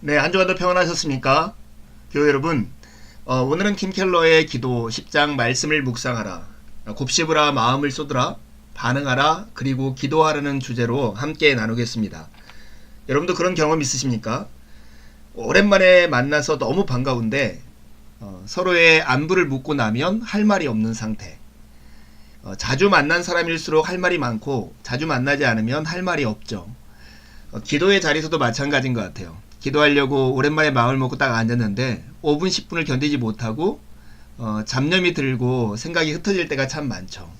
네, 한 주간도 평안하셨습니까? 교회 여러분, 오늘은 팀 켈러의 기도 10장 말씀을 묵상하라, 곱씹으라 마음을 쏟으라, 반응하라, 그리고 기도하라는 주제로 함께 나누겠습니다. 여러분도 그런 경험 있으십니까? 오랜만에 만나서 너무 반가운데 서로의 안부를 묻고 나면 할 말이 없는 상태. 자주 만난 사람일수록 할 말이 많고 자주 만나지 않으면 할 말이 없죠. 기도의 자리에서도 마찬가지인 것 같아요. 기도하려고 오랜만에 마음을 먹고 딱 앉았는데 5분 10분을 견디지 못하고 잡념이 들고 생각이 흩어질 때가 참 많죠.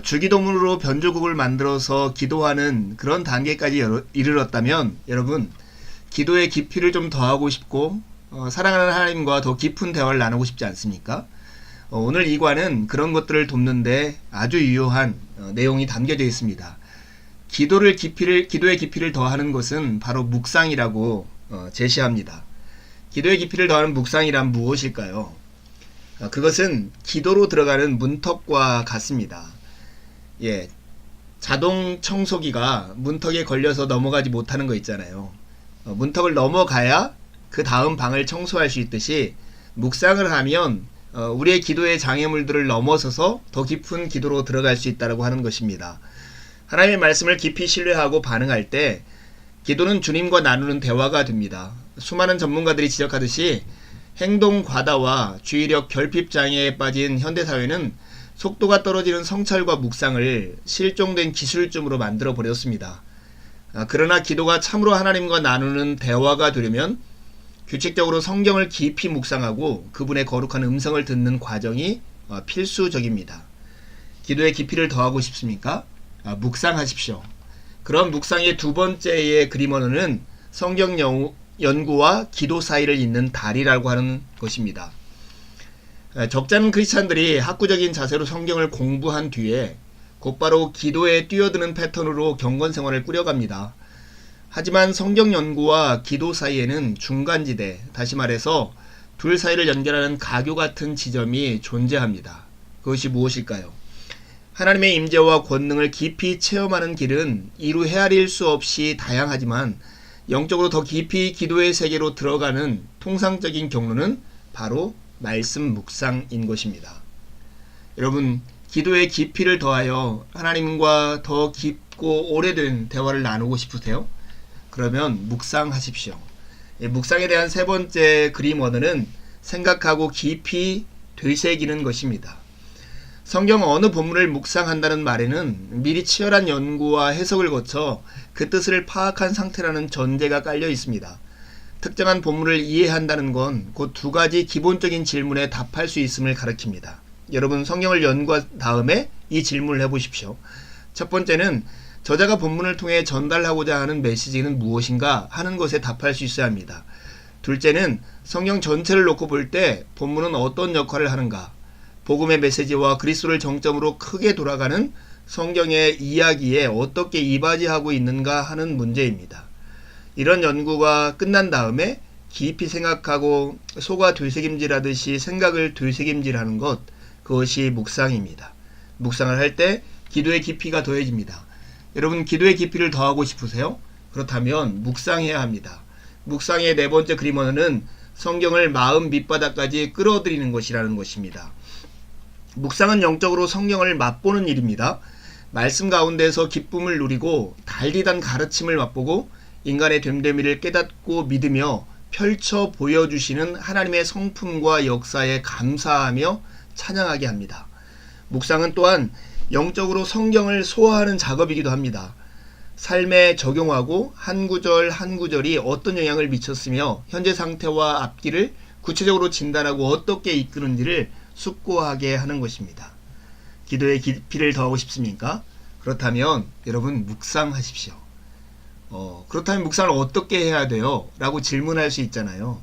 주기도문으로 변조국을 만들어서 기도하는 그런 단계까지 이르렀다면 여러분, 기도의 깊이를 좀 더하고 싶고 사랑하는 하나님과 더 깊은 대화를 나누고 싶지 않습니까? 오늘 이 관은 그런 것들을 돕는데 아주 유효한 내용이 담겨져 있습니다. 기도의 깊이를 더하는 것은 바로 묵상이라고 제시합니다. 기도의 깊이를 더하는 묵상이란 무엇일까요? 그것은 기도로 들어가는 문턱과 같습니다. 자동 청소기가 문턱에 걸려서 넘어가지 못하는 거 있잖아요. 문턱을 넘어가야 그 다음 방을 청소할 수 있듯이 묵상을 하면 우리의 기도의 장애물들을 넘어서서 더 깊은 기도로 들어갈 수 있다고 하는 것입니다. 하나님의 말씀을 깊이 신뢰하고 반응할 때 기도는 주님과 나누는 대화가 됩니다. 수많은 전문가들이 지적하듯이 행동 과다와 주의력 결핍 장애에 빠진 현대사회는 속도가 떨어지는 성찰과 묵상을 실종된 기술쯤으로 만들어 버렸습니다. 그러나 기도가 참으로 하나님과 나누는 대화가 되려면 규칙적으로 성경을 깊이 묵상하고 그분의 거룩한 음성을 듣는 과정이 필수적입니다. 기도의 깊이를 더하고 싶습니까? 묵상하십시오. 그런 묵상의 두 번째의 그림 언어는 성경 연구와 기도 사이를 잇는 다리라고 하는 것입니다. 적잖은 크리스찬들이 학구적인 자세로 성경을 공부한 뒤에 곧바로 기도에 뛰어드는 패턴으로 경건 생활을 꾸려갑니다. 하지만 성경 연구와 기도 사이에는 중간지대, 다시 말해서 둘 사이를 연결하는 가교 같은 지점이 존재합니다. 그것이 무엇일까요? 하나님의 임재와 권능을 깊이 체험하는 길은 이루 헤아릴 수 없이 다양하지만 영적으로 더 깊이 기도의 세계로 들어가는 통상적인 경로는 바로 말씀 묵상인 것입니다. 여러분, 기도의 깊이를 더하여 하나님과 더 깊고 오래된 대화를 나누고 싶으세요? 그러면 묵상하십시오. 묵상에 대한 세 번째 그림 언어는 생각하고 깊이 되새기는 것입니다. 성경 어느 본문을 묵상한다는 말에는 미리 치열한 연구와 해석을 거쳐 그 뜻을 파악한 상태라는 전제가 깔려 있습니다. 특정한 본문을 이해한다는 건 곧 두 가지 기본적인 질문에 답할 수 있음을 가리킵니다. 여러분, 성경을 연구한 다음에 이 질문을 해보십시오. 첫 번째는 저자가 본문을 통해 전달하고자 하는 메시지는 무엇인가 하는 것에 답할 수 있어야 합니다. 둘째는 성경 전체를 놓고 볼 때 본문은 어떤 역할을 하는가, 복음의 메시지와 그리스도를 정점으로 크게 돌아가는 성경의 이야기에 어떻게 이바지하고 있는가 하는 문제입니다. 이런 연구가 끝난 다음에 깊이 생각하고 소가 되새김질하듯이 생각을 되새김질하는 것, 그것이 묵상입니다. 묵상을 할 때 기도의 깊이가 더해집니다. 여러분, 기도의 깊이를 더하고 싶으세요? 그렇다면 묵상해야 합니다. 묵상의 네 번째 그림 언어는 성경을 마음 밑바닥까지 끌어들이는 것이라는 것입니다. 묵상은 영적으로 성경을 맛보는 일입니다. 말씀 가운데서 기쁨을 누리고 달디단 가르침을 맛보고 인간의 됨됨이를 깨닫고 믿으며 펼쳐 보여주시는 하나님의 성품과 역사에 감사하며 찬양하게 합니다. 묵상은 또한 영적으로 성경을 소화하는 작업이기도 합니다. 삶에 적용하고 한 구절 한 구절이 어떤 영향을 미쳤으며 현재 상태와 앞길을 구체적으로 진단하고 어떻게 이끄는지를 숙고하게 하는 것입니다. 기도의 깊이를 더하고 싶습니까? 그렇다면 여러분, 묵상하십시오. 그렇다면 묵상을 어떻게 해야 돼요? 라고 질문할 수 있잖아요.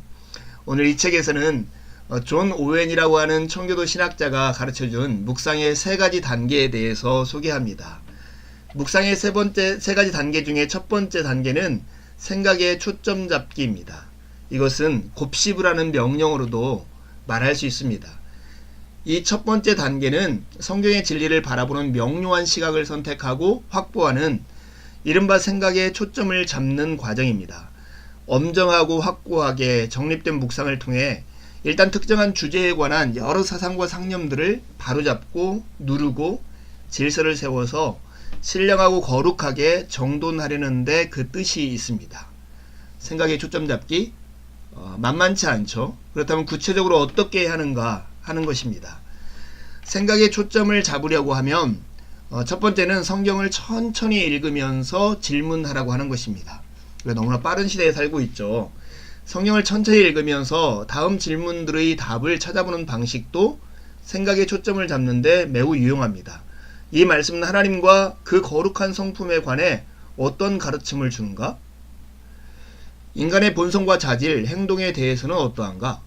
오늘 이 책에서는 존 오웬이라고 하는 청교도 신학자가 가르쳐준 묵상의 세 가지 단계에 대해서 소개합니다. 묵상의 세 가지 단계 중에 첫 번째 단계는 생각의 초점 잡기입니다. 이것은 곱씹으라는 명령으로도 말할 수 있습니다. 이 첫 번째 단계는 성경의 진리를 바라보는 명료한 시각을 선택하고 확보하는 이른바 생각의 초점을 잡는 과정입니다. 엄정하고 확고하게 정립된 묵상을 통해 일단 특정한 주제에 관한 여러 사상과 상념들을 바로잡고 누르고 질서를 세워서 신령하고 거룩하게 정돈하려는 데 그 뜻이 있습니다. 생각의 초점 잡기 만만치 않죠. 그렇다면 구체적으로 어떻게 해야 하는가 하는 것입니다. 생각의 초점을 잡으려고 하면 첫 번째는 성경을 천천히 읽으면서 질문하라고 하는 것입니다. 너무나 빠른 시대에 살고 있죠. 성경을 천천히 읽으면서 다음 질문들의 답을 찾아보는 방식도 생각의 초점을 잡는데 매우 유용합니다. 이 말씀은 하나님과 그 거룩한 성품에 관해 어떤 가르침을 주는가? 인간의 본성과 자질, 행동에 대해서는 어떠한가?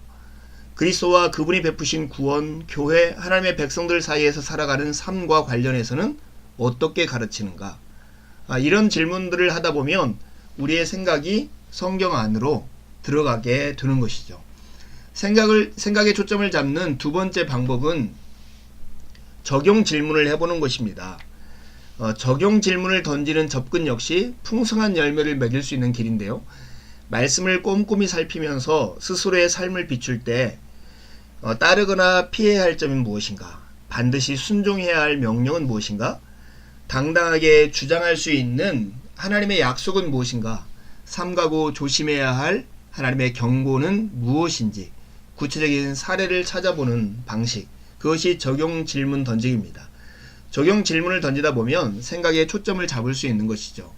그리스도와 그분이 베푸신 구원, 교회, 하나님의 백성들 사이에서 살아가는 삶과 관련해서는 어떻게 가르치는가? 이런 질문들을 하다 보면 우리의 생각이 성경 안으로 들어가게 되는 것이죠. 생각의 초점을 잡는 두 번째 방법은 적용 질문을 해보는 것입니다. 적용 질문을 던지는 접근 역시 풍성한 열매를 맺을 수 있는 길인데요. 말씀을 꼼꼼히 살피면서 스스로의 삶을 비출 때 따르거나 피해야 할 점은 무엇인가? 반드시 순종해야 할 명령은 무엇인가? 당당하게 주장할 수 있는 하나님의 약속은 무엇인가? 삼가고 조심해야 할 하나님의 경고는 무엇인지 구체적인 사례를 찾아보는 방식, 그것이 적용 질문 던지기입니다. 적용 질문을 던지다 보면 생각의 초점을 잡을 수 있는 것이죠.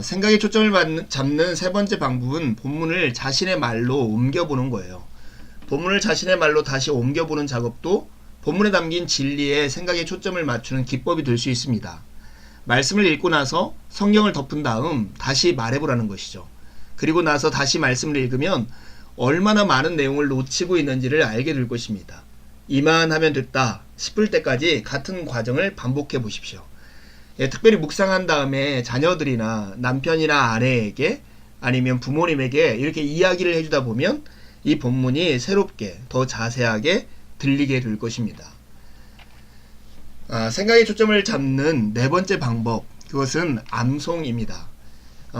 생각의 초점을 잡는 세 번째 방법은 본문을 자신의 말로 옮겨보는 거예요. 본문을 자신의 말로 다시 옮겨보는 작업도 본문에 담긴 진리에 생각의 초점을 맞추는 기법이 될 수 있습니다. 말씀을 읽고 나서 성경을 덮은 다음 다시 말해보라는 것이죠. 그리고 나서 다시 말씀을 읽으면 얼마나 많은 내용을 놓치고 있는지를 알게 될 것입니다. 이만하면 됐다 싶을 때까지 같은 과정을 반복해 보십시오. 특별히 묵상한 다음에 자녀들이나 남편이나 아내에게 아니면 부모님에게 이렇게 이야기를 해주다 보면 이 본문이 새롭게 더 자세하게 들리게 될 것입니다. 생각의 초점을 잡는 네 번째 방법, 그것은 암송입니다.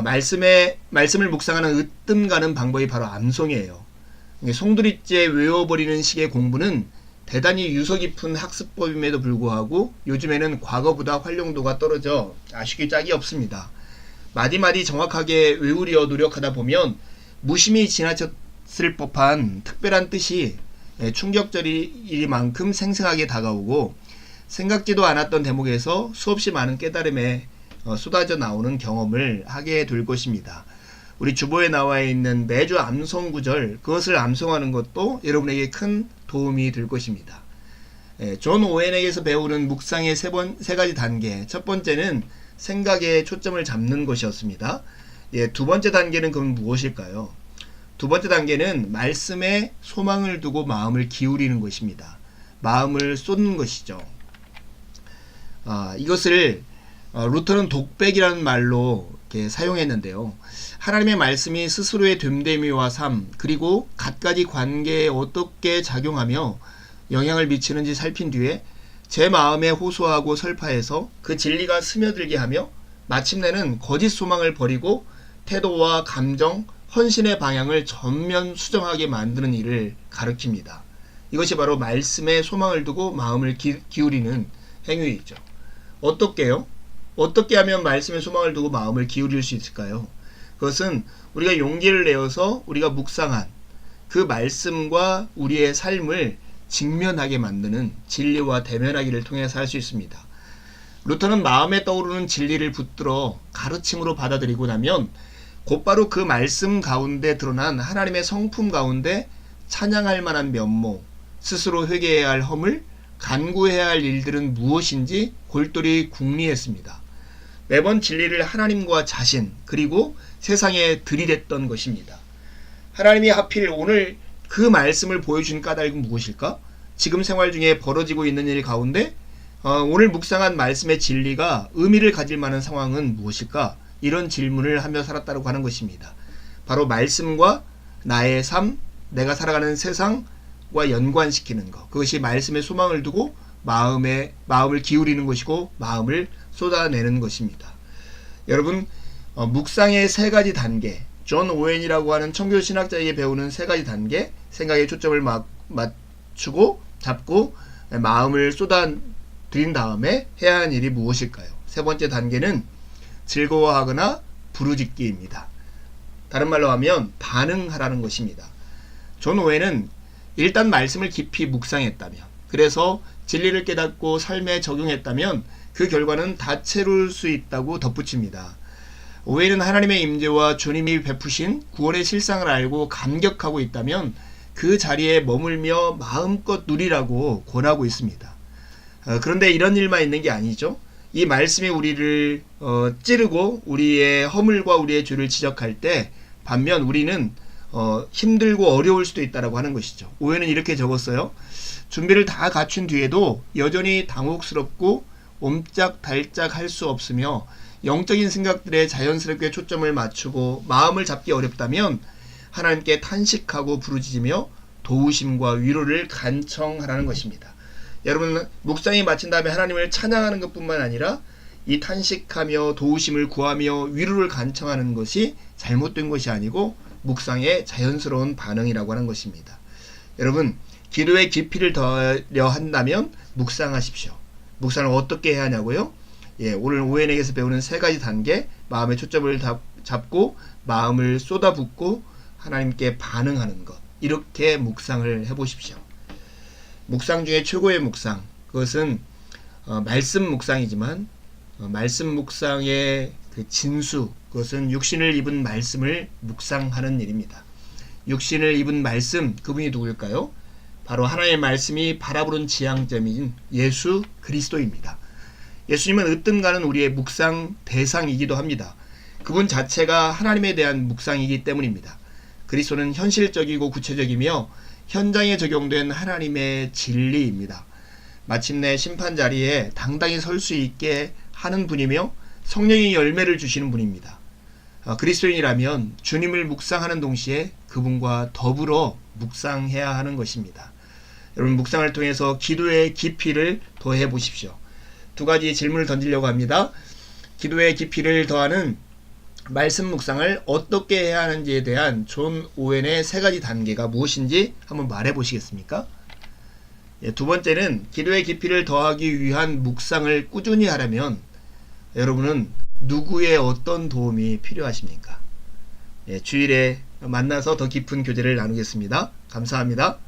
말씀을 묵상하는 으뜸 가는 방법이 바로 암송이에요. 송두리째 외워버리는 식의 공부는 대단히 유서 깊은 학습법임에도 불구하고 요즘에는 과거보다 활용도가 떨어져 아쉽기 짝이 없습니다. 마디마디 정확하게 외우려 노력하다 보면 무심히 지나쳤을 법한 특별한 뜻이 충격적이만큼 생생하게 다가오고 생각지도 않았던 대목에서 수없이 많은 깨달음에 쏟아져 나오는 경험을 하게 될 것입니다. 우리 주보에 나와 있는 매주 암송 구절, 그것을 암송하는 것도 여러분에게 큰 도움이 될 것입니다. 존 오웬에게서 배우는 묵상의 세 가지 단계. 첫 번째는 생각의 초점을 잡는 것이었습니다. 두 번째 단계는 그럼 무엇일까요? 두 번째 단계는 말씀에 소망을 두고 마음을 기울이는 것입니다. 마음을 쏟는 것이죠. 이것을 루터는 독백이라는 말로 이렇게 사용했는데요. 하나님의 말씀이 스스로의 됨됨이와 삶, 그리고 갖가지 관계에 어떻게 작용하며 영향을 미치는지 살핀 뒤에 제 마음에 호소하고 설파해서 그 진리가 스며들게 하며 마침내는 거짓 소망을 버리고 태도와 감정, 헌신의 방향을 전면 수정하게 만드는 일을 가르칩니다. 이것이 바로 말씀에 소망을 두고 마음을 기울이는 행위이죠. 어떻게요? 어떻게 하면 말씀에 소망을 두고 마음을 기울일 수 있을까요? 그것은 우리가 용기를 내어서 우리가 묵상한 그 말씀과 우리의 삶을 직면하게 만드는 진리와 대면하기를 통해서 할 수 있습니다. 루터는 마음에 떠오르는 진리를 붙들어 가르침으로 받아들이고 나면 곧바로 그 말씀 가운데 드러난 하나님의 성품 가운데 찬양할 만한 면모, 스스로 회개해야 할 허물, 간구해야 할 일들은 무엇인지 골똘히 궁리했습니다. 매번 진리를 하나님과 자신, 그리고 세상에 들이댔던 것입니다. 하나님이 하필 오늘 그 말씀을 보여준 까닭은 무엇일까? 지금 생활 중에 벌어지고 있는 일 가운데 오늘 묵상한 말씀의 진리가 의미를 가질 만한 상황은 무엇일까? 이런 질문을 하며 살았다고 하는 것입니다. 바로 말씀과 나의 삶, 내가 살아가는 세상과 연관시키는 것. 그것이 말씀에 소망을 두고 마음을 기울이는 것이고 마음을 쏟아내는 것입니다. 여러분, 묵상의 세 가지 단계, 존 오웬이라고 하는 청교 신학자에게 배우는 세 가지 단계, 생각에 초점을 맞추고 잡고 마음을 쏟아들인 다음에 해야 하는 일이 무엇일까요? 세 번째 단계는 즐거워하거나 부르짖기입니다. 다른 말로 하면 반응하라는 것입니다. 존 오웬은 일단 말씀을 깊이 묵상했다면, 그래서 진리를 깨닫고 삶에 적용했다면 그 결과는 다채로울 수 있다고 덧붙입니다. 오웬은 하나님의 임재와 주님이 베푸신 구원의 실상을 알고 감격하고 있다면 그 자리에 머물며 마음껏 누리라고 권하고 있습니다. 그런데 이런 일만 있는 게 아니죠. 이 말씀이 우리를 찌르고 우리의 허물과 우리의 죄를 지적할 때 반면 우리는 힘들고 어려울 수도 있다라고 하는 것이죠. 오웬은 이렇게 적었어요. 준비를 다 갖춘 뒤에도 여전히 당혹스럽고 옴짝달짝 할 수 없으며 영적인 생각들에 자연스럽게 초점을 맞추고 마음을 잡기 어렵다면 하나님께 탄식하고 부르짖으며 도우심과 위로를 간청하라는 것입니다. 여러분, 묵상이 마친 다음에 하나님을 찬양하는 것뿐만 아니라 이 탄식하며 도우심을 구하며 위로를 간청하는 것이 잘못된 것이 아니고 묵상의 자연스러운 반응이라고 하는 것입니다. 여러분, 기도의 깊이를 더하려 한다면 묵상하십시오. 묵상을 어떻게 해야 하냐고요? 오늘 오웬에게서 배우는 세 가지 단계, 마음의 초점을 잡고 마음을 쏟아붓고 하나님께 반응하는 것, 이렇게 묵상을 해보십시오. 묵상 중에 최고의 묵상, 그것은 말씀 묵상이지만 말씀 묵상의 그 진수, 그것은 육신을 입은 말씀을 묵상하는 일입니다. 육신을 입은 말씀, 그분이 누구일까요? 바로 하나님의 말씀이 바라보는 지향점인 예수 그리스도입니다. 예수님은 으뜸가는 우리의 묵상 대상이기도 합니다. 그분 자체가 하나님에 대한 묵상이기 때문입니다. 그리스도는 현실적이고 구체적이며 현장에 적용된 하나님의 진리입니다. 마침내 심판 자리에 당당히 설 수 있게 하는 분이며 성령의 열매를 주시는 분입니다. 그리스도인이라면 주님을 묵상하는 동시에 그분과 더불어 묵상해야 하는 것입니다. 여러분, 묵상을 통해서 기도의 깊이를 더해 보십시오. 두 가지 질문을 던지려고 합니다. 기도의 깊이를 더하는 말씀 묵상을 어떻게 해야 하는지에 대한 존 오웬의 세 가지 단계가 무엇인지 한번 말해 보시겠습니까? 두 번째는 기도의 깊이를 더하기 위한 묵상을 꾸준히 하려면 여러분은 누구의 어떤 도움이 필요하십니까? 주일에 만나서 더 깊은 교제를 나누겠습니다. 감사합니다.